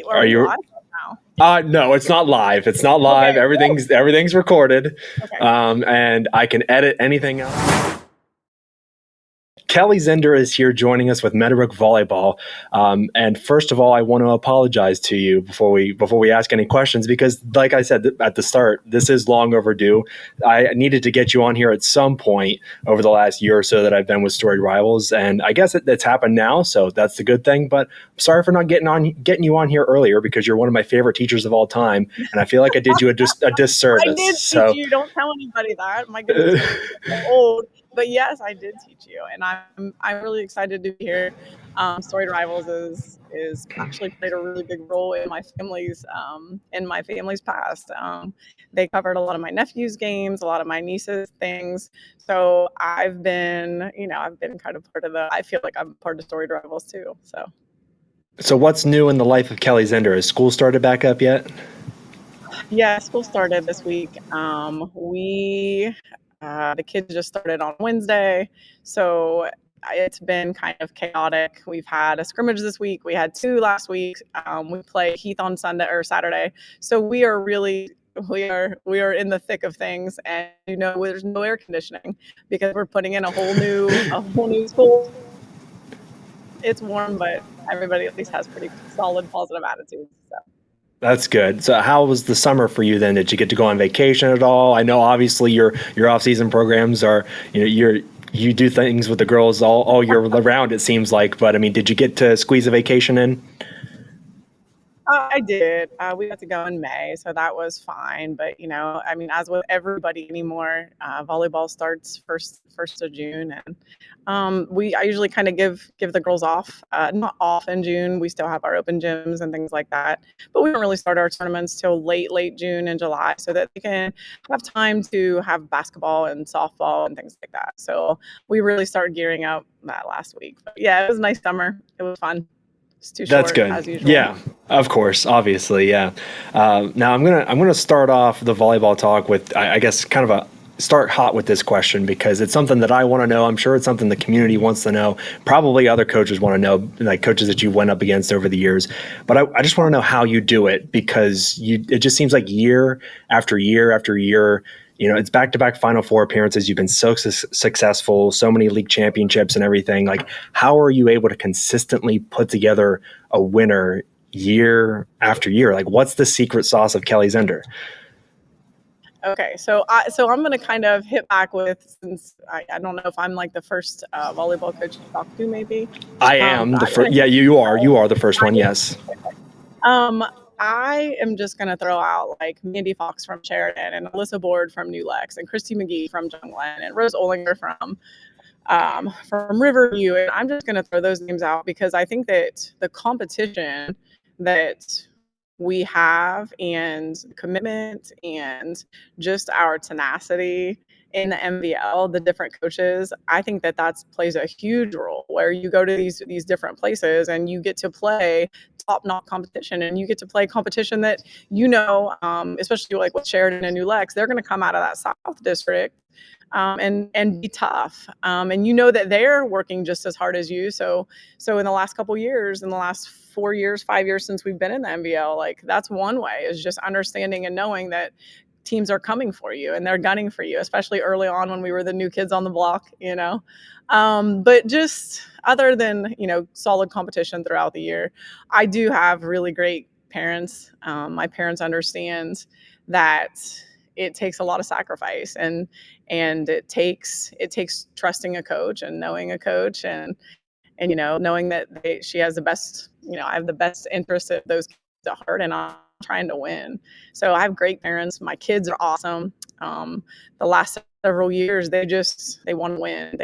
Are we you? live now? No, it's not live. It's not live. Okay. Everything's recorded. Okay. And I can edit anything else. Kelly Zehnder is here joining us with Meadowbrook Volleyball. And first of all, I want to apologize to you before we ask any questions, because like I said at the start, this is long overdue. I needed to get you on here at some point over the last year or so that I've been with Storied Rivals, and I guess it's happened now, so that's the good thing. But I'm sorry for not getting you on here earlier, because you're one of my favorite teachers of all time, and I feel like I did you a disservice. I did So teach you. Don't tell anybody that. My goodness, I'm so old. But yes, I did teach you, and I'm really excited to be here. Storied Rivals is actually played a really big role in my family's past. They covered a lot of my nephew's games, a lot of my niece's things. So I've been kind of part of I feel like I'm part of Storied Rivals too. So what's new in the life of Kelly Zehnder? Has school started back up yet? Yeah, school started this week. The kids just started on Wednesday, so it's been kind of chaotic. We've had a scrimmage this week. We had two last week. We play Heath on Sunday or Saturday. So we are in the thick of things, and there's no air conditioning because we're putting in a whole new school. It's warm, but everybody at least has pretty solid positive attitudes. So. That's good. So how was the summer for you then? Did you get to go on vacation at all? I know obviously your off-season programs are, you do things with the girls all year round, it seems like, but I mean, did you get to squeeze a vacation in? I did. We got to go in May, so that was fine. But I mean, as with everybody anymore, volleyball starts first of June, and I usually kind of give the girls off, not off in June. We still have our open gyms and things like that, but we don't really start our tournaments till late June and July, so that they can have time to have basketball and softball and things like that. So we really started gearing up that last week. But yeah, it was a nice summer. It was fun. It's too That's short, good. as usual. Yeah, of course, obviously, yeah. Now I'm gonna start off the volleyball talk with I guess kind of a start hot with this question, because it's something that I want to know. I'm sure it's something the community wants to know. Probably other coaches want to know, like coaches that you went up against over the years. But I just want to know how you do it, because it just seems like year after year after year. It's back-to-back Final Four appearances. You've been so successful, so many league championships and everything. Like, how are you able to consistently put together a winner year after year? Like, what's the secret sauce of Kelly Zehnder? Okay, so I'm going to kind of hit back with, since I don't know if I'm like the first volleyball coach to talk to, maybe. I am the first. Yeah, you are. You are the first one. Yes. I am just going to throw out like Mandy Fox from Sheridan, and Alyssa Board from New Lex, and Christy McGee from John Glenn, and Rose Olinger from Riverview. And I'm just going to throw those names out because I think that the competition that we have, and commitment, and just our tenacity in the MVL, the different coaches, I think that plays a huge role, where you go to these different places and you get to play top-notch competition, and you get to play competition that, especially like with Sheridan and New Lex, they're going to come out of that South District and be tough. And that they're working just as hard as you. So in the last couple years, in the last 4 years, 5 years since we've been in the MVL, like that's one way, is just understanding and knowing that teams are coming for you and they're gunning for you, especially early on when we were the new kids on the block, But just other than, solid competition throughout the year, I do have really great parents. My parents understand that it takes a lot of sacrifice, and it takes trusting a coach and knowing a coach, and knowing that she has the best, I have the best interest of those kids at heart, and I'm trying to win. So I have great parents. My kids are awesome. The last several years, they want to win.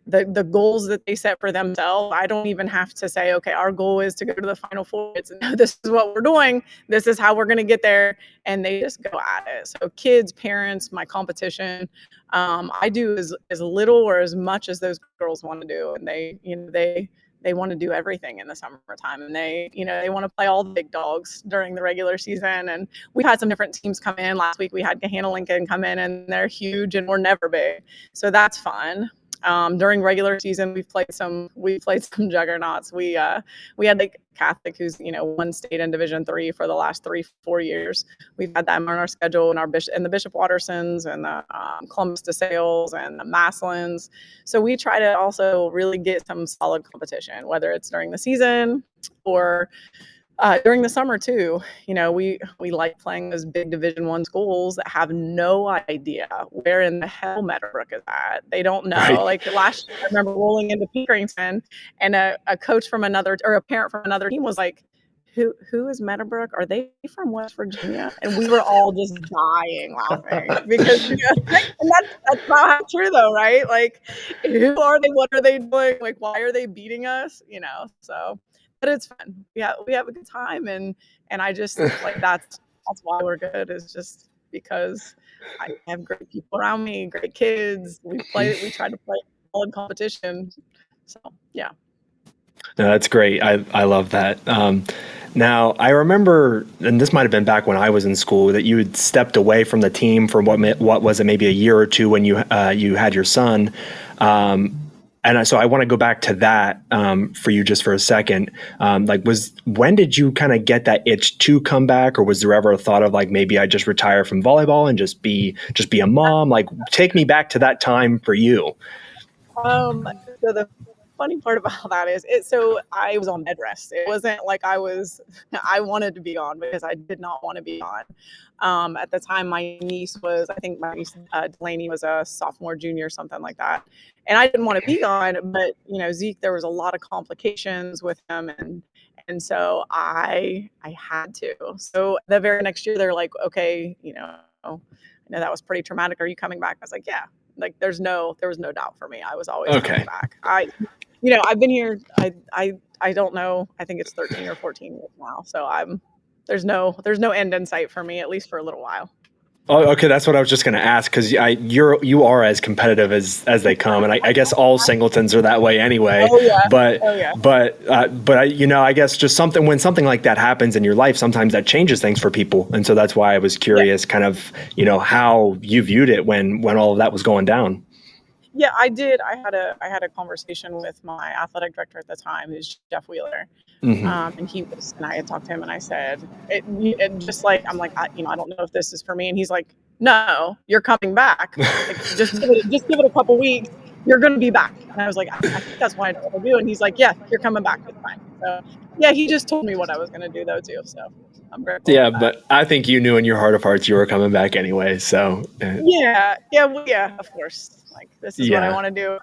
The goals that they set for themselves, I don't even have to say, okay, our goal is to go to the Final Four. It's, no, this is what we're doing. This is how we're going to get there. And they just go at it. So kids, parents, my competition, I do as little or as much as those girls want to do. And they want to do everything in the summertime, and they want to play all the big dogs during the regular season. And we've had some different teams come in. Last week we had Gahanna Lincoln come in, and they're huge and we're never big. So that's fun. During regular season, we played some juggernauts. We had like Catholic, who's won state in Division 3 for the last 3-4 years. We've had them on our schedule, and the Bishop Wattersons and the Columbus DeSales and the Maslins. So we try to also really get some solid competition, whether it's during the season or during the summer too. We like playing those big Division 1 schools that have no idea where in the hell Meadowbrook is at. They don't know. Right. Like last year, I remember rolling into Pinkerton, and a coach from another, or a parent from another team was like, "Who is Meadowbrook? Are they from West Virginia?" And we were all just dying laughing because and that's not how true though, right? Like, who are they? What are they doing? Like, why are they beating us? So but it's fun. Yeah, we have a good time, and I just like that's why we're good, is just because I have great people around me, great kids. We try to play solid competition. So yeah. No, that's great. I love that. Now, I remember, and this might have been back when I was in school, that you had stepped away from the team for what was it, maybe a year or two when you had your son. So I want to go back to that for you just for a second. When did you kind of get that itch to come back, or was there ever a thought of like maybe I just retire from volleyball and just be a mom? Like, take me back to that time for you. Um, so the funny part about that is so I was on bed rest. It wasn't like I wanted to be on, because I did not want to be on. At the time, I think my niece Delaney was a sophomore, junior, something like that. And I didn't want to be on, but Zeke, there was a lot of complications with him, and so I had to. So the very next year, they're like, okay, I know that was pretty traumatic. Are you coming back? I was like, yeah. Like there was no doubt for me. I was always coming Okay. back. I've been here. I don't know. I think it's 13 or 14 years now. So there's no end in sight for me, at least for a little while. Oh, okay. That's what I was just going to ask, because you are as competitive as they come, and I guess all singletons are that way anyway. Oh yeah. But Oh yeah. I guess just when something like that happens in your life, sometimes that changes things for people, and so that's why I was Yeah. curious, kind of how you viewed it when all of that was going down. Yeah, I did. I had a conversation with my athletic director at the time, who's Jeff Wheeler, Hmm. and I had talked to him, and I said, it just like I'm like I don't know if this is for me, and he's like, no, you're coming back. Like just give it a couple weeks. You're going to be back. And I was like, I think that's what I want to do. And he's like, yeah, you're coming back. It's fine. So yeah, he just told me what I was going to do though too. So I'm grateful Yeah, for that. but I think you knew in your heart of hearts you were coming back anyway. So Yeah, yeah, well, yeah, of course. Like this is what I yeah. want to do.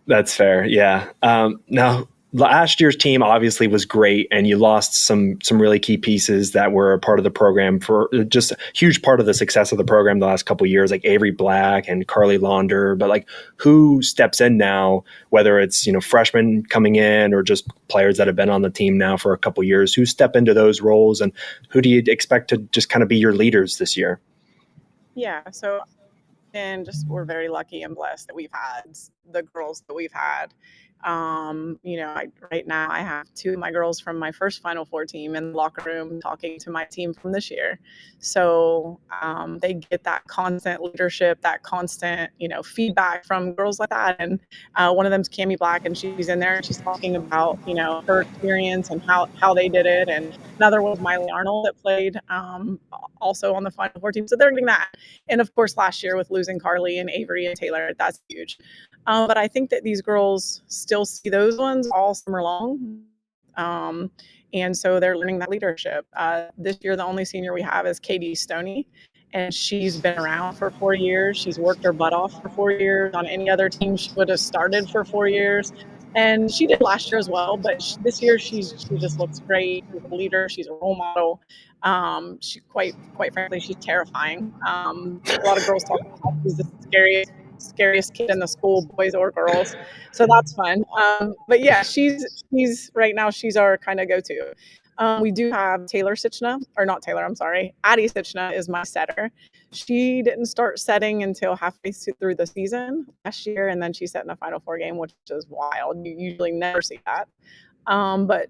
That's fair. Yeah. Now, last year's team obviously was great, and you lost some really key pieces that were a part of the program, for just a huge part of the success of the program the last couple of years, like Avery Black and Carly Launder. But like, who steps in now? Whether it's freshmen coming in or just players that have been on the team now for a couple of years, who step into those roles, and who do you expect to just kind of be your leaders this year? Yeah, so and just we're very lucky and blessed that we've had the girls that we've had. Right now I have two of my girls from my first Final Four team in the locker room talking to my team from this year. So they get that constant leadership, that constant, feedback from girls like that. And one of them's Cami Black, and she's in there and she's talking about, her experience and how they did it. And another was Miley Arnold that played also on the Final Four team. So they're getting that. And of course, last year with losing Carly and Avery and Taylor, that's huge. But I think that these girls still see those ones all summer long. Um, and so they're learning that leadership. This year, the only senior we have is Katie Stoney, and she's been around for 4 years. She's worked her butt off for 4 years. On any other team, she would have started for 4 years. And she did last year as well, but this year she just looks great. She's a leader. She's a role model. She quite frankly, she's terrifying. A lot of girls talk about how she's the scariest kid in the school, boys or girls. So that's fun. But yeah, she's right now she's our kind of go-to. We do have Taylor Sitchna, or not Taylor, I'm sorry. Addie Sitchna is my setter. She didn't start setting until halfway through the season last year, and then she set in a Final Four game, which is wild. You usually never see that. But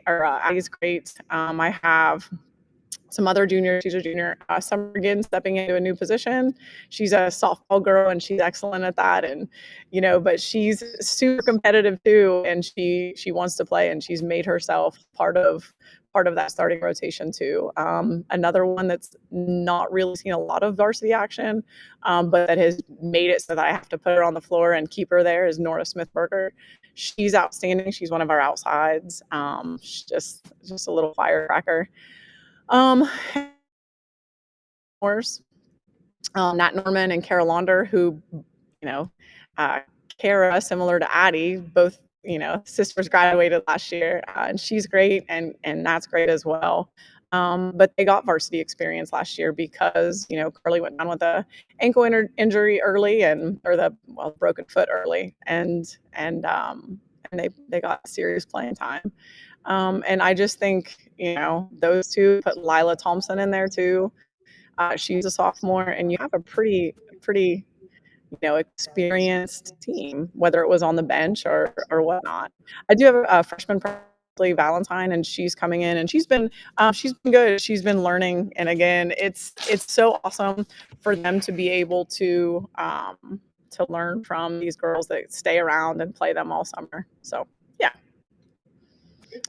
Addie's great. I have some other juniors. She's a junior. Summer again, stepping into a new position. She's a softball girl, and she's excellent at that. And but she's super competitive too, and she wants to play, and she's made herself part of that starting rotation too. Another one that's not really seen a lot of varsity action, but that has made it so that I have to put her on the floor and keep her there is Nora Smith-Berger. She's outstanding. She's one of our outsides. She's just a little firecracker. Um, Nat Norman and Kara Launder, who, uh, Kara, similar to Addie, both, sisters graduated last year, and she's great, and Nat's great as well. But they got varsity experience last year because, Carly went down with a ankle injury early broken foot early, and they got serious playing time. And I just think, those two, put Lila Thompson in there too. She's a sophomore, and you have a pretty experienced team, whether it was on the bench or whatnot. I do have a freshman, Presley Valentine, and she's coming in, and she's been good. She's been learning, and again, it's so awesome for them to be able to learn from these girls that stay around and play them all summer. So yeah.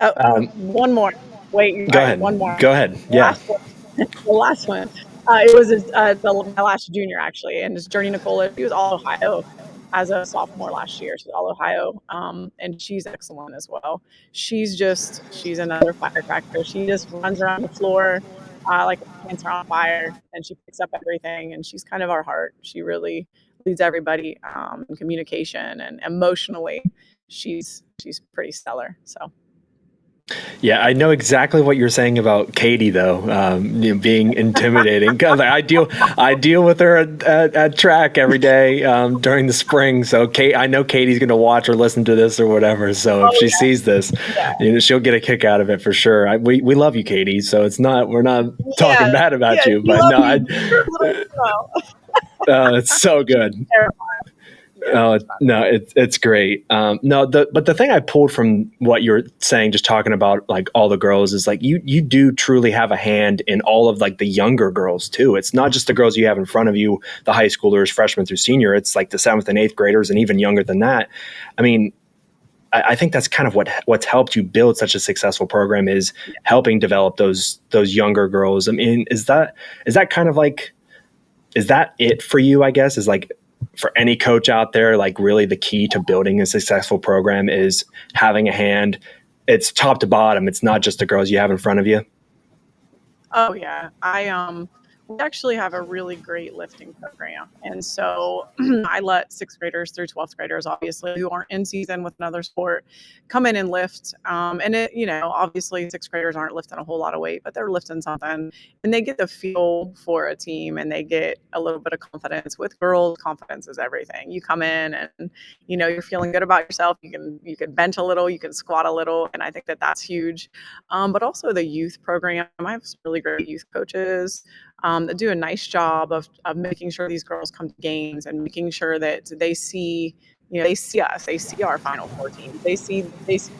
Oh, one more. Wait, Go one ahead. more. Go ahead. The Yeah. last one. The last one. It was my last junior actually, and it's Journey Nicola. She was all Ohio as a sophomore last year. She's all Ohio, and she's excellent as well. She's another firecracker. She just runs around the floor like a pants are on fire, and she picks up everything. And she's kind of our heart. She really leads everybody in communication and emotionally. She's pretty stellar. So. Yeah, I know exactly what you're saying about Katie, though, being intimidating. 'Cause I deal with her at track every day during the spring. So I know Katie's going to watch or listen to this or whatever. So if Oh she sees this, she'll get a kick out of it for sure. We love you, Katie. So we're not yeah, talking bad about yeah. you, We but love no, you. You're a little, it's so good. terrifying. Yeah. Oh no, it's great. No, but the thing I pulled from what you're saying, just talking about like all the girls, is like you do truly have a hand in all of like the younger girls too. It's not just the girls you have in front of you, the high schoolers, freshmen through senior. It's like the 7th and 8th graders, and even younger than that. I mean, I think that's kind of what's helped you build such a successful program, is helping develop those younger girls. I mean, is that kind of like, is that it for you? I guess is like, for any coach out there, like really the key to building a successful program is having a hand. It's top to bottom. It's not just the girls you have in front of you. Oh yeah. We actually have a really great lifting program. And so I let 6th graders through 12th graders, obviously, who aren't in season with another sport, come in and lift. And obviously 6th graders aren't lifting a whole lot of weight, but they're lifting something, and they get the feel for a team, and they get a little bit of confidence. With girls, confidence is everything. You come in and, you're feeling good about yourself. You can bench a little, you can squat a little. And I think that that's huge. But also the youth program. I have some really great youth coaches that do a nice job of making sure these girls come to games, and making sure that they see, they see us, they see our Final Four teams, they see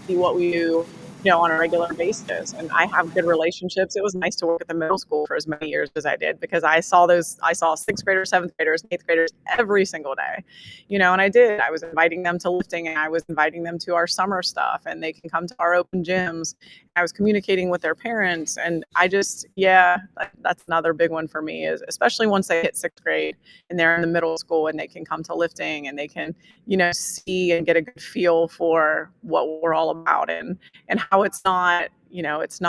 what we do, on a regular basis. And I have good relationships. It was nice to work at the middle school for as many years as I did, because I saw 6th graders, 7th graders, 8th graders every single day, and I was inviting them to lifting, and I was inviting them to our summer stuff, and they can come to our open gyms. I was communicating with their parents, and that's another big one for me, is especially once they hit 6th grade and they're in the middle school, and they can come to lifting, and they can, see and get a good feel for what we're all about, and how it's not, there's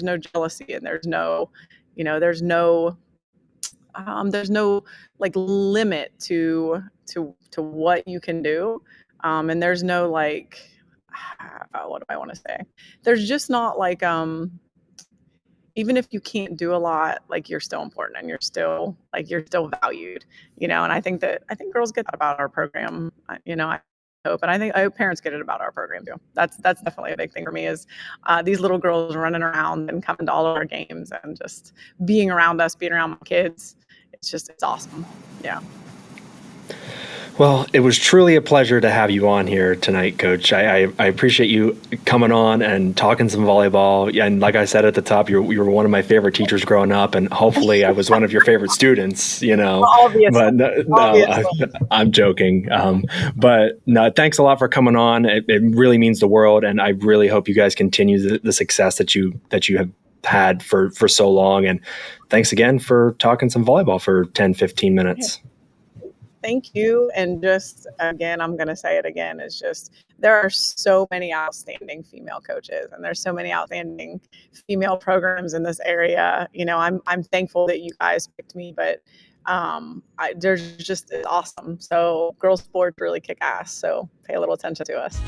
no jealousy, and there's no like limit to what you can do. And there's no like, what do I want to say? There's just not like, even if you can't do a lot, like, you're still important, and you're still valued, and I think girls get that about our program. I hope, and I hope parents get it about our program too. That's definitely a big thing for me, is these little girls running around and coming to all of our games, and just being around us, being around my kids. It's awesome. Yeah. Well, it was truly a pleasure to have you on here tonight, Coach. I appreciate you coming on and talking some volleyball. Yeah, and like I said at the top, you were one of my favorite teachers growing up, and hopefully I was one of your favorite students. Obviously, But no, obviously. I'm joking. But no, thanks a lot for coming on. It really means the world, and I really hope you guys continue the success that you have had for so long. And thanks again for talking some volleyball for 10, 15 minutes. Thank you. And just again, I'm going to say it again, is just there are so many outstanding female coaches and there's so many outstanding female programs in this area. I'm thankful that you guys picked me, but there's just, it's awesome. So girls sports really kick ass. So pay a little attention to us.